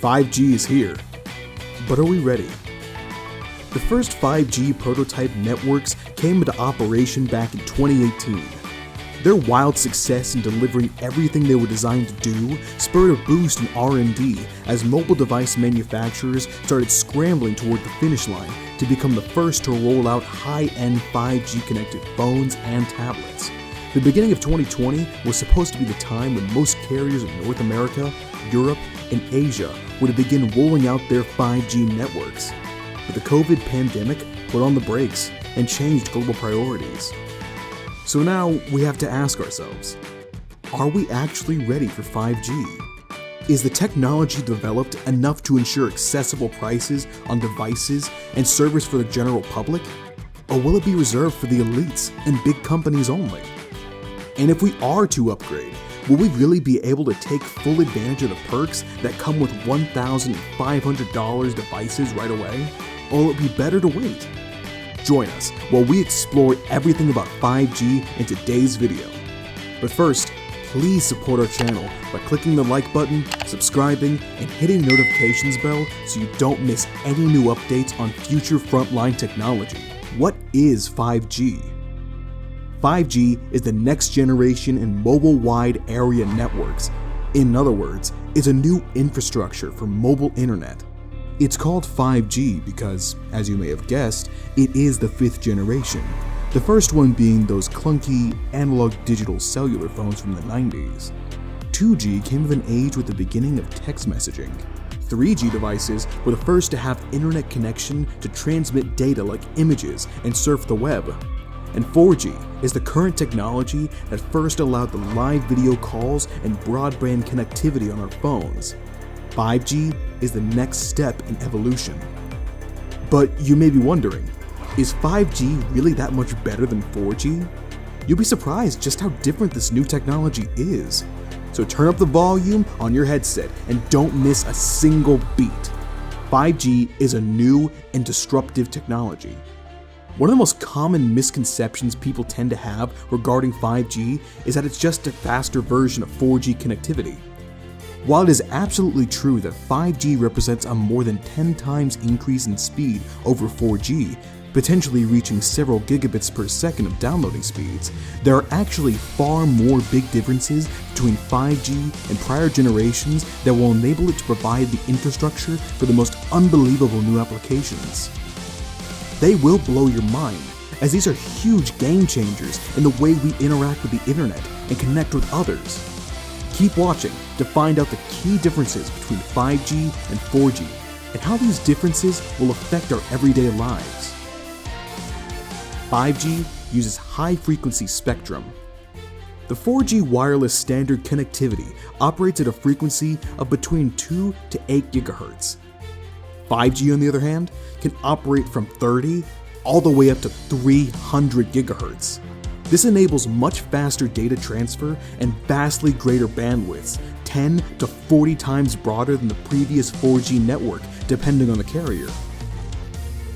5G is here. But are we ready? The first 5G prototype networks came into operation back in 2018. Their wild success in delivering everything they were designed to do spurred a boost in R&D as mobile device manufacturers started scrambling toward the finish line to become the first to roll out high-end 5G connected phones and tablets. The beginning of 2020 was supposed to be the time when most carriers in North America, Europe, and Asia would begin rolling out their 5G networks. But the COVID pandemic put on the brakes and changed global priorities. So now we have to ask ourselves, are we actually ready for 5G? Is the technology developed enough to ensure accessible prices on devices and service for the general public? Or will it be reserved for the elites and big companies only? And if we are to upgrade, will we really be able to take full advantage of the perks that come with $1,500 devices right away? Or will it be better to wait? Join us while we explore everything about 5G in today's video. But first, please support our channel by clicking the like button, subscribing, and hitting the notifications bell so you don't miss any new updates on future frontline technology. What is 5G? 5G is the next generation in mobile wide area networks. In other words, it's a new infrastructure for mobile internet. It's called 5G because, as you may have guessed, it is the 5th generation. The first one being those clunky analog digital cellular phones from the 90s. 2G came of an age with the beginning of text messaging. 3G devices were the first to have internet connection to transmit data like images and surf the web. And 4G is the current technology that first allowed the live video calls and broadband connectivity on our phones. 5G is the next step in evolution. But you may be wondering, is 5G really that much better than 4G? You'll be surprised just how different this new technology is. So turn up the volume on your headset and don't miss a single beat. 5G is a new and disruptive technology. One of the most common misconceptions people tend to have regarding 5G is that it's just a faster version of 4G connectivity. While it is absolutely true that 5G represents a more than 10 times increase in speed over 4G, potentially reaching several gigabits per second of downloading speeds, there are actually far more big differences between 5G and prior generations that will enable it to provide the infrastructure for the most unbelievable new applications. They will blow your mind, as these are huge game changers in the way we interact with the internet and connect with others. Keep watching to find out the key differences between 5G and 4G and how these differences will affect our everyday lives. 5G uses high-frequency spectrum. The 4G wireless standard connectivity operates at a frequency of between 2 to 8 GHz. 5G, on the other hand, can operate from 30 all the way up to 300 GHz. This enables much faster data transfer and vastly greater bandwidths, 10 to 40 times broader than the previous 4G network, depending on the carrier.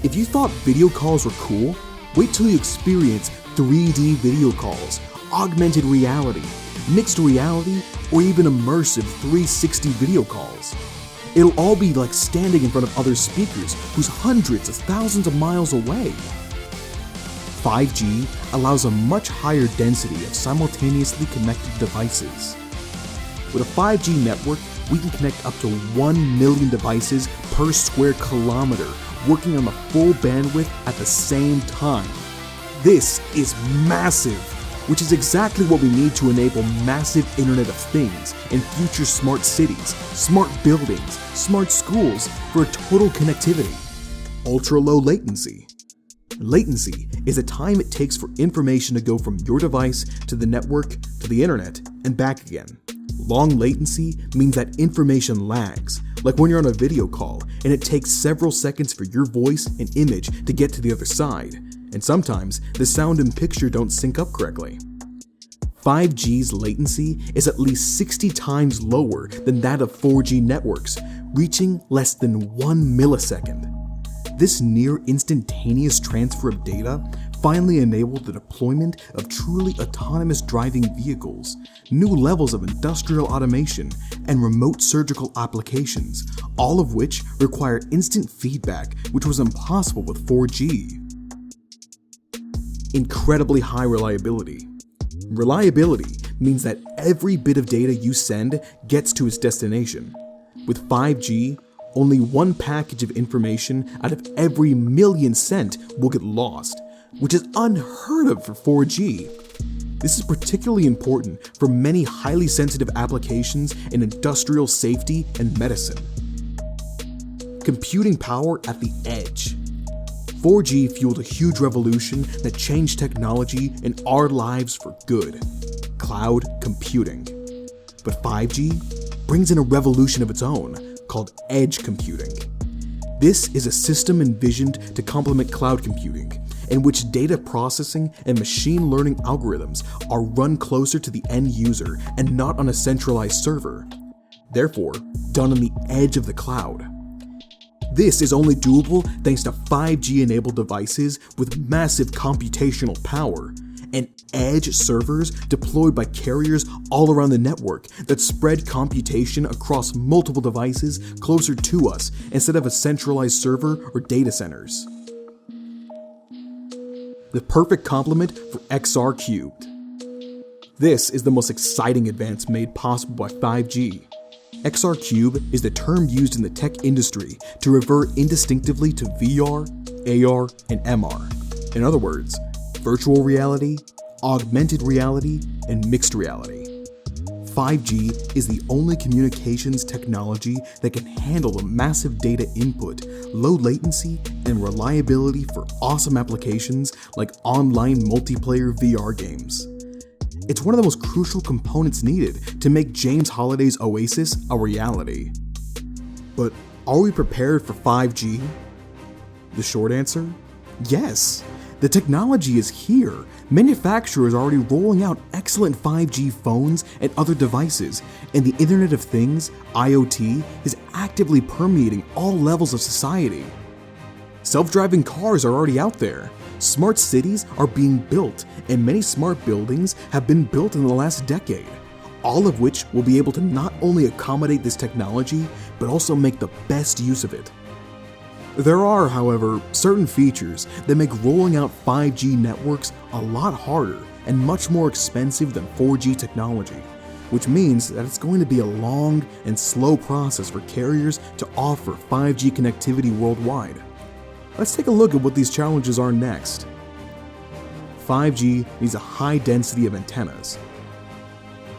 If you thought video calls were cool, wait till you experience 3D video calls, augmented reality, mixed reality, or even immersive 360 video calls. It'll all be like standing in front of other speakers who's hundreds of thousands of miles away. 5G allows a much higher density of simultaneously connected devices. With a 5G network, we can connect up to 1 million devices per square kilometer, working on the full bandwidth at the same time. This is massive, which is exactly what we need to enable massive Internet of Things and future smart cities, smart buildings, smart schools for total connectivity. Ultra-low latency. Latency is the time it takes for information to go from your device to the network to the internet and back again. Long latency means that information lags, like when you're on a video call and it takes several seconds for your voice and image to get to the other side, and sometimes the sound and picture don't sync up correctly. 5G's latency is at least 60 times lower than that of 4G networks, reaching less than 1 millisecond. This near instantaneous transfer of data finally enabled the deployment of truly autonomous driving vehicles, new levels of industrial automation, and remote surgical applications, all of which require instant feedback, which was impossible with 4G. Incredibly high reliability. Reliability means that every bit of data you send gets to its destination. With 5G, only one package of information out of every million sent will get lost, which is unheard of for 4G. This is particularly important for many highly sensitive applications in industrial safety and medicine. Computing power at the edge. 4G fueled a huge revolution that changed technology and our lives for good: cloud computing. But 5G brings in a revolution of its own called edge computing. This is a system envisioned to complement cloud computing, in which data processing and machine learning algorithms are run closer to the end user and not on a centralized server, therefore done on the edge of the cloud. This is only doable thanks to 5G-enabled devices with massive computational power and edge servers deployed by carriers all around the network that spread computation across multiple devices closer to us instead of a centralized server or data centers. The perfect complement for XR cubed. This is the most exciting advance made possible by 5G. XR Cube is the term used in the tech industry to refer indistinctively to VR, AR, and MR. In other words, virtual reality, augmented reality, and mixed reality. 5G is the only communications technology that can handle the massive data input, low latency, and reliability for awesome applications like online multiplayer VR games. It's one of the most crucial components needed to make James Holliday's Oasis a reality. But are we prepared for 5G? The short answer? Yes. The technology is here. Manufacturers are already rolling out excellent 5G phones and other devices, and the Internet of Things, IoT, is actively permeating all levels of society. Self-driving cars are already out there. Smart cities are being built, and many smart buildings have been built in the last decade, all of which will be able to not only accommodate this technology, but also make the best use of it. There are, however, certain features that make rolling out 5G networks a lot harder and much more expensive than 4G technology, which means that it's going to be a long and slow process for carriers to offer 5G connectivity worldwide. Let's take a look at what these challenges are next. 5G needs a high density of antennas.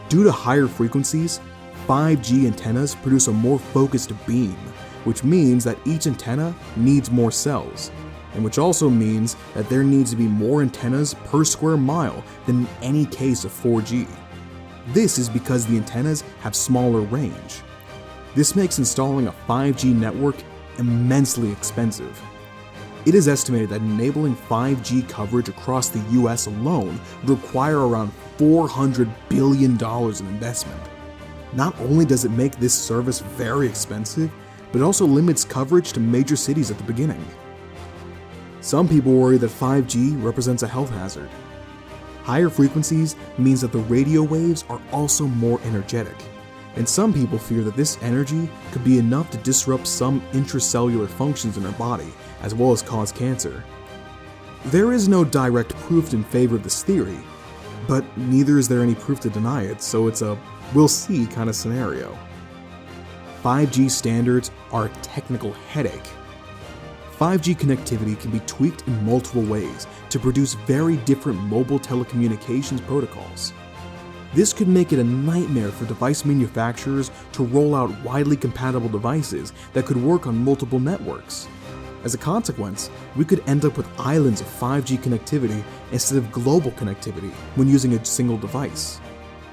Due to higher frequencies, 5G antennas produce a more focused beam, which means that each antenna needs more cells, and which also means that there needs to be more antennas per square mile than in any case of 4G. This is because the antennas have smaller range. This makes installing a 5G network immensely expensive. It is estimated that enabling 5G coverage across the US alone would require around $400 billion in investment. Not only does it make this service very expensive, but it also limits coverage to major cities at the beginning. Some people worry that 5G represents a health hazard. Higher frequencies means that the radio waves are also more energetic, and some people fear that this energy could be enough to disrupt some intracellular functions in our body, as well as cause cancer. There is no direct proof in favor of this theory, but neither is there any proof to deny it, so it's a we'll see kind of scenario. 5G standards are a technical headache. 5G connectivity can be tweaked in multiple ways to produce very different mobile telecommunications protocols. This could make it a nightmare for device manufacturers to roll out widely compatible devices that could work on multiple networks. As a consequence, we could end up with islands of 5G connectivity instead of global connectivity when using a single device.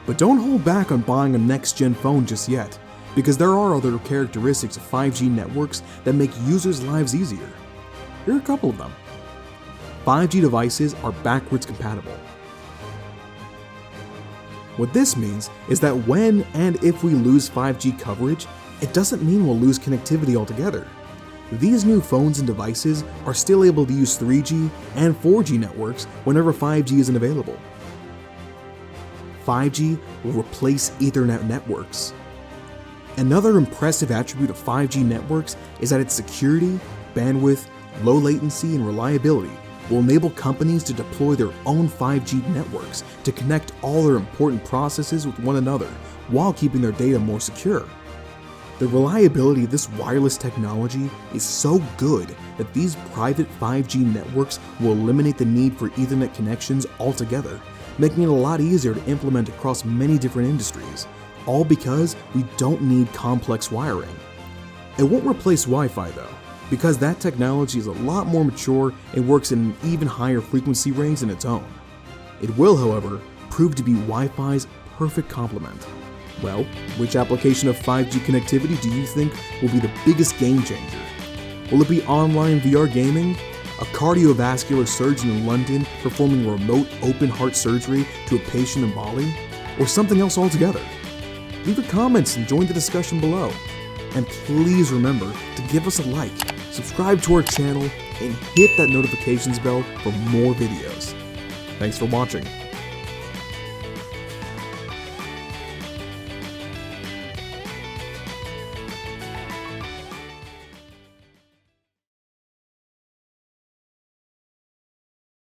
But don't hold back on buying a next-gen phone just yet, because there are other characteristics of 5G networks that make users' lives easier. Here are a couple of them. 5G devices are backwards compatible. What this means is that when and if we lose 5G coverage, it doesn't mean we'll lose connectivity altogether. These new phones and devices are still able to use 3G and 4G networks whenever 5G isn't available. 5G will replace Ethernet networks. Another impressive attribute of 5G networks is that its security, bandwidth, low latency, and reliability will enable companies to deploy their own 5G networks to connect all their important processes with one another while keeping their data more secure. The reliability of this wireless technology is so good that these private 5G networks will eliminate the need for Ethernet connections altogether, making it a lot easier to implement across many different industries, all because we don't need complex wiring. It won't replace Wi-Fi though, because that technology is a lot more mature and works in an even higher frequency range than its own. It will, however, prove to be Wi-Fi's perfect complement. Well, which application of 5G connectivity do you think will be the biggest game changer? Will it be online VR gaming? A cardiovascular surgeon in London performing remote open heart surgery to a patient in Bali? Or something else altogether? Leave your comments and join the discussion below. And please remember to give us a like, subscribe to our channel, and hit that notifications bell for more videos. Thanks for watching.